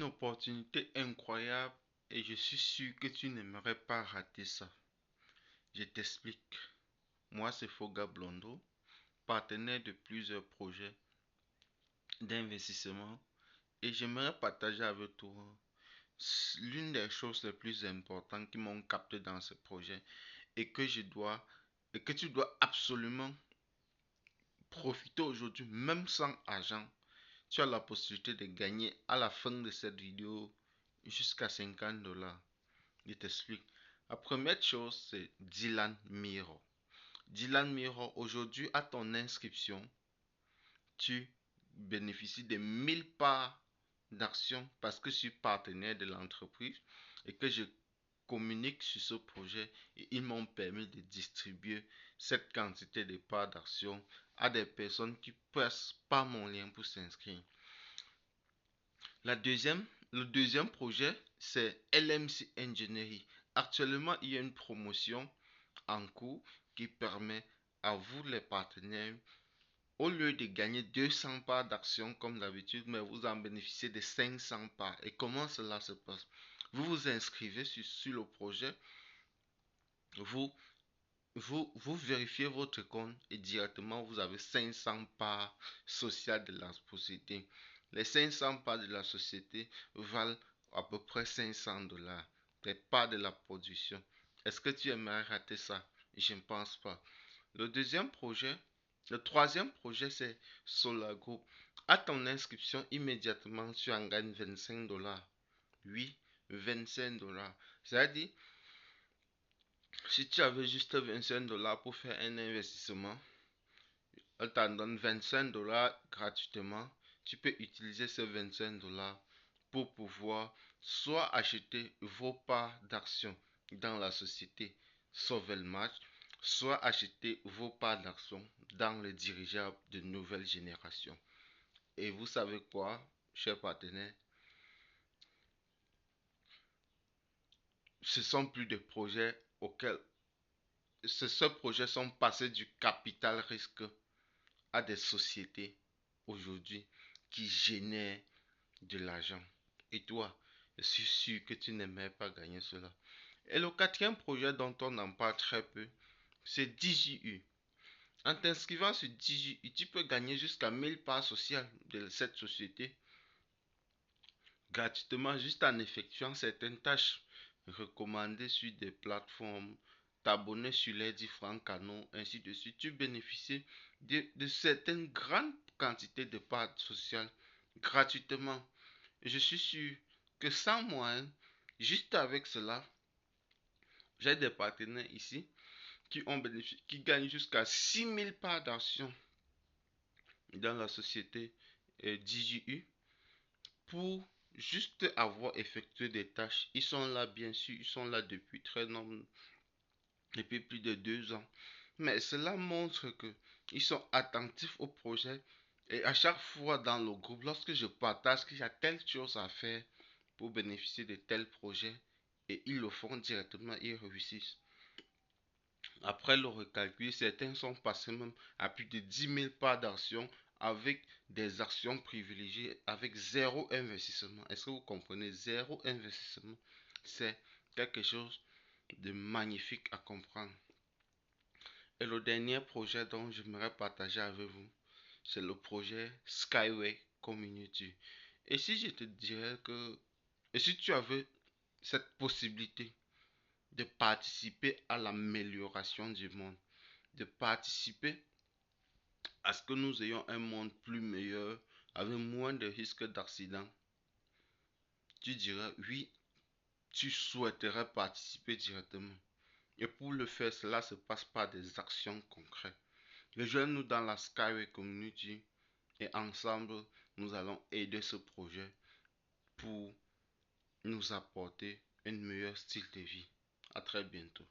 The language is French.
opportunité incroyable et je suis sûr que tu n'aimerais pas rater ça. Je t'explique. Moi, c'est Foga Blondo, partenaire de plusieurs projets d'investissement et j'aimerais partager avec toi l'une des choses les plus importantes qui m'ont capté dans ce projet et que tu dois absolument profiter aujourd'hui, même sans argent. Tu as la possibilité de gagner à la fin de cette vidéo jusqu'à 50 dollars. Je t'explique. La première chose, c'est Dylan Miro. Dylan Miro, aujourd'hui, à ton inscription, tu bénéficies de 1000 parts d'action parce que je suis partenaire de l'entreprise et que je communique sur ce projet et ils m'ont permis de distribuer cette quantité de parts d'action à des personnes qui passent par mon lien pour s'inscrire. Le deuxième projet, c'est LMC Engineering. Actuellement, il y a une promotion en cours qui permet à vous, les partenaires, au lieu de gagner 200 parts d'action comme d'habitude, mais vous en bénéficiez de 500 parts. Et comment cela se passe? Vous vous inscrivez sur le projet, vous, vous vérifiez votre compte et directement vous avez 500 parts sociales de la société. Les 500 parts de la société valent à peu près 500 dollars. Les parts de la production. Est-ce que tu aimerais rater ça? Je ne pense pas. Le deuxième projet, le troisième projet, c'est Solar Group. À ton inscription, immédiatement, tu en gagnes 25 dollars. Oui, 25 dollars. C'est-à-dire, si tu avais juste 25 dollars pour faire un investissement, elle t'en donne 25 dollars gratuitement. Tu peux utiliser ces 25 dollars pour pouvoir soit acheter vos parts d'action dans la société Sovelmatch, soit acheter vos parts d'action dans les dirigeables de nouvelle génération. Et vous savez quoi, chers partenaires, ce sont plus des projets auxquels ces projets sont passés du capital risque à des sociétés aujourd'hui qui génèrent de l'argent. Et toi, je suis sûr que tu n'aimerais pas gagner cela. Et le quatrième projet dont on en parle très peu, c'est DJU. En t'inscrivant sur DJU, tu peux gagner jusqu'à 1000 parts sociales de cette société gratuitement juste en effectuant certaines tâches recommandées sur des plateformes, t'abonner sur les différents canaux, ainsi de suite. Tu bénéficies de certaines grandes quantités de parts sociales gratuitement. Et je suis sûr que sans moyen, juste avec cela, j'ai des partenaires ici qui gagnent jusqu'à 6000 parts d'action dans la société DJU pour juste avoir effectué des tâches. Ils sont là, bien sûr, ils sont là depuis depuis plus de 2 ans. Mais cela montre que ils sont attentifs au projet. Et à chaque fois dans le groupe, lorsque je partage qu'il y a telle chose à faire pour bénéficier de tels projets, et ils le font directement, ils réussissent. Après le recalcul, certains sont passés même à plus de 10 000 parts d'action avec des actions privilégiées, avec zéro investissement. Est-ce que vous comprenez? Zéro investissement. C'est quelque chose de magnifique à comprendre. Et le dernier projet dont j'aimerais partager avec vous, c'est le projet Skyway Community. Et si je te dirais que, et si tu avais cette possibilité de participer à l'amélioration du monde, de participer à ce que nous ayons un monde plus meilleur, avec moins de risques d'accident, tu dirais oui, tu souhaiterais participer directement. Et pour le faire, cela se passe par des actions concrètes. Rejoins-nous dans la Skyway Community et ensemble, nous allons aider ce projet pour nous apporter un meilleur style de vie. À très bientôt.